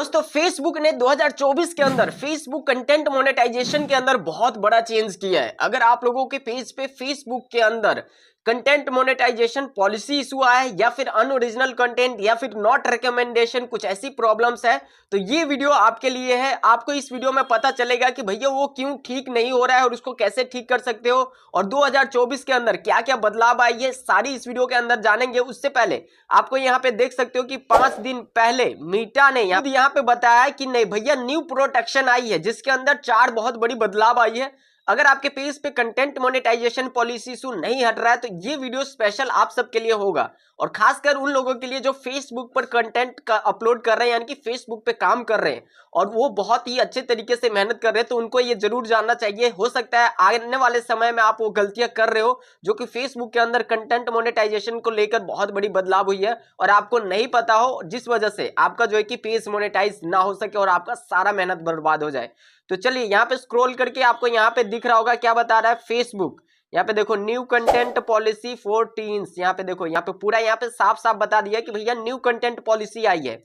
दोस्तों फेसबुक ने 2024 के अंदर फेसबुक कंटेंट मोनेटाइजेशन के अंदर बहुत बड़ा चेंज किया है। अगर आप लोगों के पेज पे फेसबुक के अंदर कंटेंट मोनेटाइजेशन पॉलिसी इशू आया है या फिर अनओरिजिनल कंटेंट या फिर नॉट रिकमेंडेशन, कुछ ऐसी प्रॉब्लम्स है, तो ये वीडियो आपके लिए है। आपको इस वीडियो में पता चलेगा कि भैया वो क्यों ठीक नहीं हो रहा है और उसको कैसे ठीक कर सकते हो और 2024 के अंदर क्या क्या बदलाव आए, ये सारी इस वीडियो के अंदर जानेंगे। उससे पहले आपको यहाँ पे देख सकते हो कि 5 दिन पहले मीटा ने यहाँ पे बताया कि नहीं भैया न्यू प्रोटेक्शन आई है, जिसके अंदर 4 बहुत बड़ी बदलाव आई है। अगर आपके पेज पे कंटेंट मोनेटाइजेशन पॉलिसी इशू नहीं हट रहा है तो ये वीडियो स्पेशल आप सबके लिए होगा, और खासकर उन लोगों के लिए जो फेसबुक पर कंटेंट का अपलोड कर रहे हैं, यानी कि फेसबुक पे काम कर रहे हैं और वो बहुत ही अच्छे तरीके से मेहनत कर रहे हैं, तो उनको ये जरूर जानना चाहिए। हो सकता है आने वाले समय में आप वो गलतियां कर रहे हो जो कि फेसबुक के अंदर कंटेंट मोनेटाइजेशन को लेकर बहुत बड़ी बदलाव हुई है और आपको नहीं पता हो, जिस वजह से आपका जो है कि पेज मोनेटाइज ना हो सके और आपका सारा मेहनत बर्बाद हो जाए। तो चलिए यहाँ पे स्क्रॉल करके आपको यहाँ पे दिख रहा होगा क्या बता रहा है फेसबुक। यहाँ पे देखो new content policy for teens, यहाँ पे देखो यहाँ पे पूरा यहाँ पे साफ साफ बता दिया कि भैया न्यू कंटेंट पॉलिसी आई है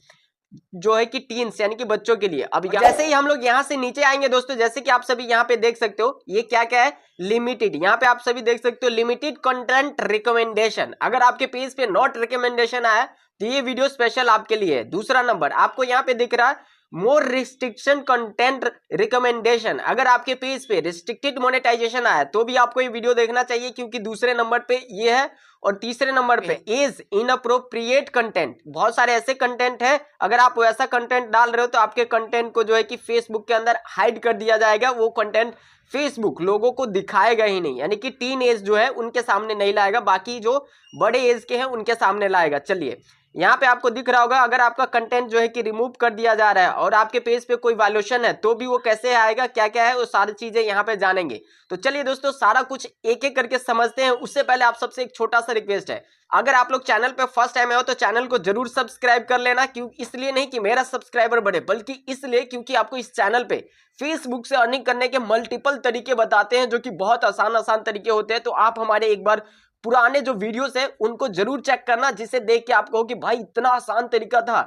जो है कि टीन्स यानी कि बच्चों के लिए। अब जैसे ही हम लोग यहाँ से नीचे आएंगे दोस्तों, जैसे कि आप सभी यहाँ पे देख सकते हो ये क्या क्या है, लिमिटेड। यहाँ पे आप सभी देख सकते हो लिमिटेड कंटेंट रिकमेंडेशन। अगर आपके पेज पे नॉट रिकमेंडेशन आया तो ये वीडियो स्पेशल आपके लिए है। दूसरा नंबर आपको यहाँ पे दिख रहा है मोर रिस्ट्रिक्शन कंटेंट रिकमेंडेशन। अगर आपके पेज पे रिस्ट्रिक्टेड मोनेटाइजेशन आया तो भी आपको ये वीडियो देखना चाहिए, क्योंकि दूसरे नंबर पे ये है। और तीसरे नंबर पे एज इनअप्रोप्रिएट कंटेंट, बहुत सारे ऐसे कंटेंट है, अगर आप वैसा कंटेंट डाल रहे हो तो आपके कंटेंट को जो है कि फेसबुक के अंदर हाइड कर दिया जाएगा। वो कंटेंट फेसबुक लोगों को दिखाएगा ही नहीं, यानी कि टीन एज जो है उनके सामने नहीं लाएगा, बाकी जो बड़े एज के हैं उनके सामने लाएगा। चलिए यहाँ पे आपको दिख रहा होगा अगर आपका कंटेंट जो है कि रिमूव कर दिया जा रहा है और आपके पेज पे कोई वायलेशन है तो भी वो कैसे आएगा, क्या क्या है, वो सारी चीजें यहाँ पे जानेंगे। तो चलिए दोस्तों सारा कुछ एक एक करके समझते हैं। उससे पहले आप सबसे एक छोटा सा रिक्वेस्ट है, अगर आप लोग चैनल पे फर्स्ट टाइम हो तो चैनल को जरूर सब्सक्राइब कर लेना। क्यों, इसलिए नहीं कि मेरा सब्सक्राइबर बढ़े, बल्कि इसलिए क्योंकि आपको इस चैनल पे फेसबुक से अर्निंग करने के मल्टीपल तरीके बताते हैं जो कि बहुत आसान आसान तरीके होते हैं। तो आप हमारे एक बार पुराने जो वीडियोस है उनको जरूर चेक करना, जिसे देख के आप कहो कि भाई इतना आसान तरीका था,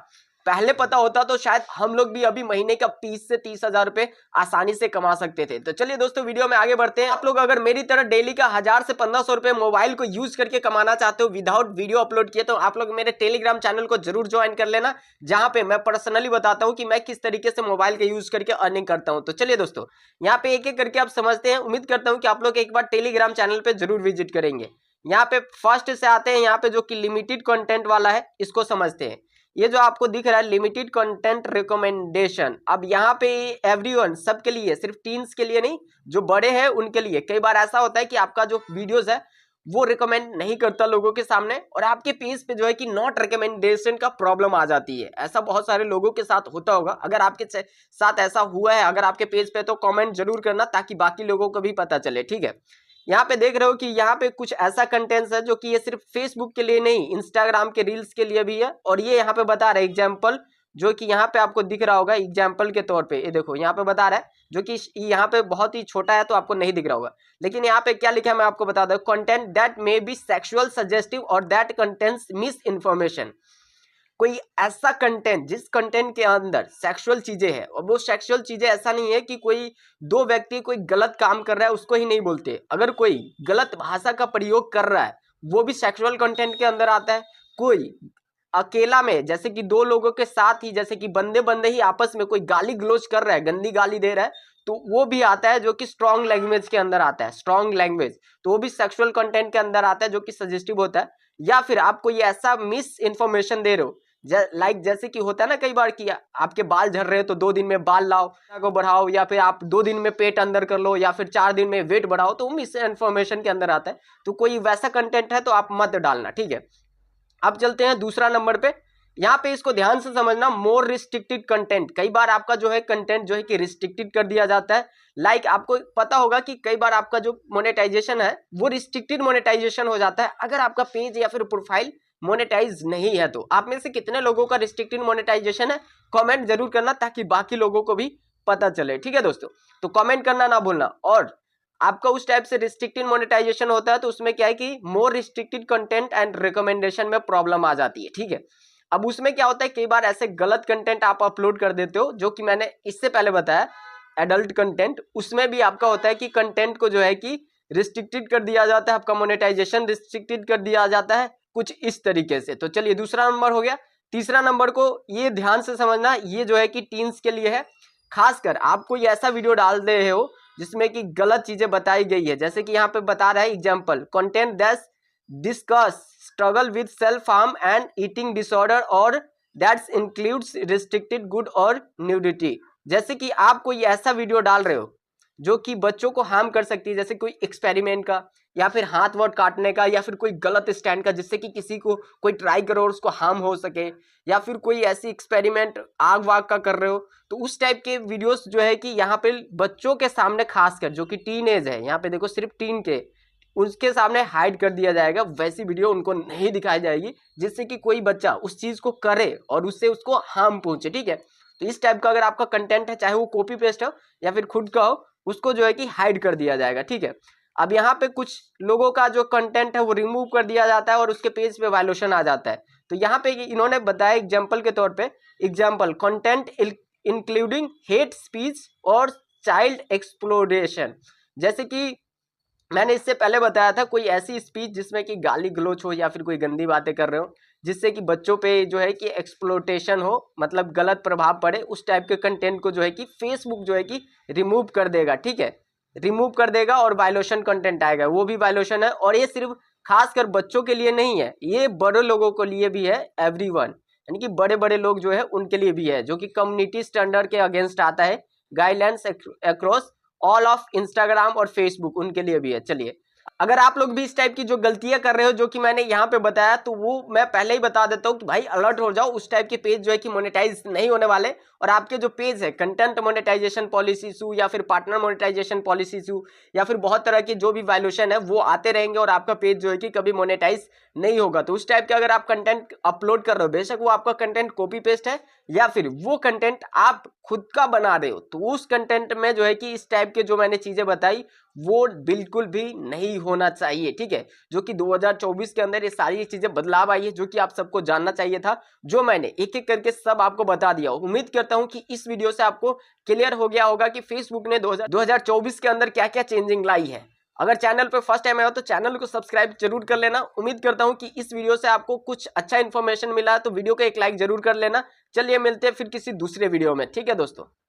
पहले पता होता तो शायद हम लोग भी अभी महीने का 20 से 30 हजार रुपए आसानी से कमा सकते थे। तो चलिए दोस्तों वीडियो में आगे बढ़ते हैं। आप लोग अगर मेरी तरह डेली का 1000 से 1500 रुपए मोबाइल को यूज करके कमाना चाहते हो विदाउट वीडियो अपलोड किए, तो आप लोग मेरे टेलीग्राम चैनल को जरूर ज्वाइन कर लेना, जहां पे मैं पर्सनली बताता हूं कि मैं किस तरीके से मोबाइल का यूज करके अर्निंग करता हूं। तो चलिए दोस्तों यहाँ पे एक एक करके आप समझते हैं। उम्मीद करता हूं कि आप लोग एक बार टेलीग्राम चैनल पे जरूर विजिट करेंगे। यहाँ पे फर्स्ट से आते हैं, यहाँ पे जो कि लिमिटेड कंटेंट वाला है इसको समझते हैं। ये जो आपको दिख रहा है लिमिटेड कंटेंट रिकमेंडेशन, अब यहाँ पे एवरीवन सबके लिए, सिर्फ टीन्स के लिए नहीं, जो बड़े हैं उनके लिए। कई बार ऐसा होता है कि आपका जो वीडियोस है वो रिकमेंड नहीं करता लोगों के सामने और आपके पेज पे जो है कि नॉट रिकमेंडेशन का प्रॉब्लम आ जाती है। ऐसा बहुत सारे लोगों के साथ होता होगा। अगर आपके साथ ऐसा हुआ है अगर आपके पेज पे, तो कमेंट जरूर करना ताकि बाकी लोगों को भी पता चले, ठीक है। यहाँ पे देख रहे हो कि यहाँ पे कुछ ऐसा कंटेंट है जो कि ये सिर्फ फेसबुक के लिए नहीं, इंस्टाग्राम के रील्स के लिए भी है। और ये यहाँ पे बता रहा है एग्जाम्पल, जो कि यहाँ पे आपको दिख रहा होगा एग्जाम्पल के तौर पे। ये देखो यहाँ पे बता रहा है, जो कि यहाँ पे बहुत ही छोटा है तो आपको नहीं दिख रहा होगा, लेकिन यहाँ पे क्या लिखा है मैं आपको बता दूं, content that may be sexual suggestive और दैट कंटेंट्स मिस इन्फॉर्मेशन। कोई ऐसा कंटेंट जिस कंटेंट के अंदर सेक्सुअल चीजें हैं, और वो सेक्सुअल चीजें ऐसा नहीं है कि कोई दो व्यक्ति कोई गलत काम कर रहा है उसको ही नहीं बोलते, अगर कोई गलत भाषा का प्रयोग कर रहा है वो भी सेक्सुअल कंटेंट के अंदर आता है। कोई अकेला में, जैसे कि दो लोगों के साथ ही, जैसे कि बंदे बंदे ही आपस में कोई गाली गलौज कर रहा है, गंदी गाली दे रहा है, तो वो भी आता है जो कि स्ट्रॉन्ग लैंग्वेज के अंदर आता है। स्ट्रॉन्ग लैंग्वेज तो वो भी सेक्सुअल कंटेंट के अंदर आता है जो कि सजेस्टिव होता है। या फिर आप कोई ऐसा मिस इन्फॉर्मेशन दे रहे हो, जैसे कि होता है ना कई बार कि आपके बाल झड़ रहे हैं तो 2 दिन में बाल लाओ को बढ़ाओ, या फिर आप 2 दिन में पेट अंदर कर लो, या फिर 4 दिन में वेट बढ़ाओ, तो मिस इन्फॉर्मेशन के अंदर आता है। तो कोई वैसा कंटेंट है तो आप मत डालना, ठीक है। अब चलते हैं दूसरा नंबर पे। यहाँ पे इसको ध्यान से समझना, मोर रिस्ट्रिक्टेड कंटेंट। कई बार आपका जो है कंटेंट जो है कि रिस्ट्रिक्टेड कर दिया जाता है। लाइक आपको पता होगा कि कई बार आपका जो मोनेटाइजेशन है वो रिस्ट्रिक्टेड मोनेटाइजेशन हो जाता है अगर आपका पेज या फिर प्रोफाइल मोनेटाइज नहीं है। तो आप में से कितने लोगों का रिस्ट्रिक्टेड मोनेटाइजेशन है, कमेंट जरूर करना ताकि बाकी लोगों को भी पता चले, ठीक है दोस्तों। तो कमेंट करना ना भूलना। और आपका उस टाइप से रिस्ट्रिक्टेड मोनेटाइजेशन होता है तो उसमें क्या है कि मोर रिस्ट्रिक्टेड कंटेंट एंड रिकमेंडेशन में प्रॉब्लम आ जाती है, ठीक है। अब उसमें क्या होता है, कई बार ऐसे गलत कंटेंट आप अपलोड कर देते हो, जो कि मैंने इससे पहले बताया एडल्ट कंटेंट, उसमें भी आपका होता है कि कंटेंट को जो है कि रिस्ट्रिक्टेड कर दिया जाता है, आपका मोनेटाइजेशन रिस्ट्रिक्टेड कर दिया जाता है कुछ इस तरीके से। तो चलिए दूसरा नंबर हो गया। तीसरा नंबर को ये ध्यान से समझना, ये जो है कि टीन्स के लिए है। खासकर आप कोई ऐसा वीडियो डाल रहे हो जिसमें कि गलत चीजें बताई गई है, जैसे कि यहाँ पे बता रहा है example, content that discuss struggle with self harm and eating disorder और दैट्स इंक्लूड्स रिस्ट्रिक्टेड गुड और न्यूडिटी। जैसे कि आप कोई ऐसा वीडियो डाल रहे हो जो कि बच्चों को हार्म कर सकती है, जैसे कोई एक्सपेरिमेंट का या फिर हाथ वाथ काटने का या फिर कोई गलत स्टैंड का, जिससे कि किसी को कोई ट्राई करो और उसको हार्म हो सके, या फिर कोई ऐसी एक्सपेरिमेंट आग वाग का कर रहे हो, तो उस टाइप के वीडियोस जो है कि यहाँ पे बच्चों के सामने, खासकर जो कि टीन एज है, यहाँ पे देखो सिर्फ टीन के, उसके सामने हाइड कर दिया जाएगा। वैसी वीडियो उनको नहीं दिखाई जाएगी जिससे कि कोई बच्चा उस चीज को करे और उससे उसको हार्म पहुंचे, ठीक है। तो इस टाइप का अगर आपका कंटेंट है, चाहे वो कॉपी पेस्ट हो या फिर खुद का हो, उसको जो है कि हाइड कर दिया जाएगा, ठीक है। अब यहाँ पे कुछ लोगों का जो कंटेंट है वो रिमूव कर दिया जाता है और उसके पेज पे वायलेशन आ जाता है। तो यहाँ पे इन्होंने बताया एग्जाम्पल के तौर पे, example content including hate speech और चाइल्ड एक्सप्लोरेशन। जैसे कि मैंने इससे पहले बताया था, कोई ऐसी स्पीच जिसमें कि गाली गलौच हो या फिर कोई गंदी बातें कर रहे हो, जिससे कि बच्चों पे जो है कि एक्सप्लोटेशन हो, मतलब गलत प्रभाव पड़े, उस टाइप के कंटेंट को जो है कि फेसबुक जो है कि रिमूव कर देगा, ठीक है, रिमूव कर देगा और वायलेशन कंटेंट आएगा, वो भी वायलेशन है। और ये सिर्फ खासकर बच्चों के लिए नहीं है, ये बड़े लोगों के लिए भी है, एवरीवन, यानी कि बड़े बड़े लोग जो है उनके लिए भी है, जो कि कम्युनिटी स्टैंडर्ड के अगेंस्ट आता है, guidelines across all of Instagram और फेसबुक, उनके लिए भी है। चलिए, अगर आप लोग भी इस टाइप की जो गलतियां कर रहे हो जो कि मैंने यहाँ पे बताया, तो वो मैं पहले ही बता देता हूँ कि भाई अलर्ट हो जाओ, उस टाइप के पेज जो है कि मोनेटाइज नहीं होने वाले, और आपके जो पेज है कंटेंट मोनेटाइजेशन पॉलिसी इशू या फिर पार्टनर मोनेटाइजेशन पॉलिसी इशू या फिर बहुत तरह की जो भी वायलेशन है वो आते रहेंगे और आपका पेज जो है कि कभी मोनेटाइज नहीं होगा। तो उस टाइप के अगर आप कंटेंट अपलोड कर रहे हो, बेशक वो आपका कंटेंट कॉपी पेस्ट है या फिर वो कंटेंट आप खुद का बना रहे हो, तो उस कंटेंट में जो है कि इस टाइप के जो मैंने चीजें बताई वो बिल्कुल भी नहीं होना चाहिए, ठीक है। जो कि 2024 के अंदर ये सारी चीजें बदलाव आई है, जो कि आप सबको जानना चाहिए था, जो मैंने एक एक करके सब आपको बता दिया। उम्मीद करता हूं कि इस वीडियो से आपको क्लियर हो गया होगा कि फेसबुक ने 2024 के अंदर क्या क्या चेंजिंग लाई है। अगर चैनल पे फर्स्ट टाइम आया हो तो चैनल को सब्सक्राइब जरूर कर लेना। उम्मीद करता हूं कि इस वीडियो से आपको कुछ अच्छा इन्फॉर्मेशन मिला, तो वीडियो को एक लाइक जरूर कर लेना। चलिए मिलते हैं फिर किसी दूसरे वीडियो में, ठीक है दोस्तों।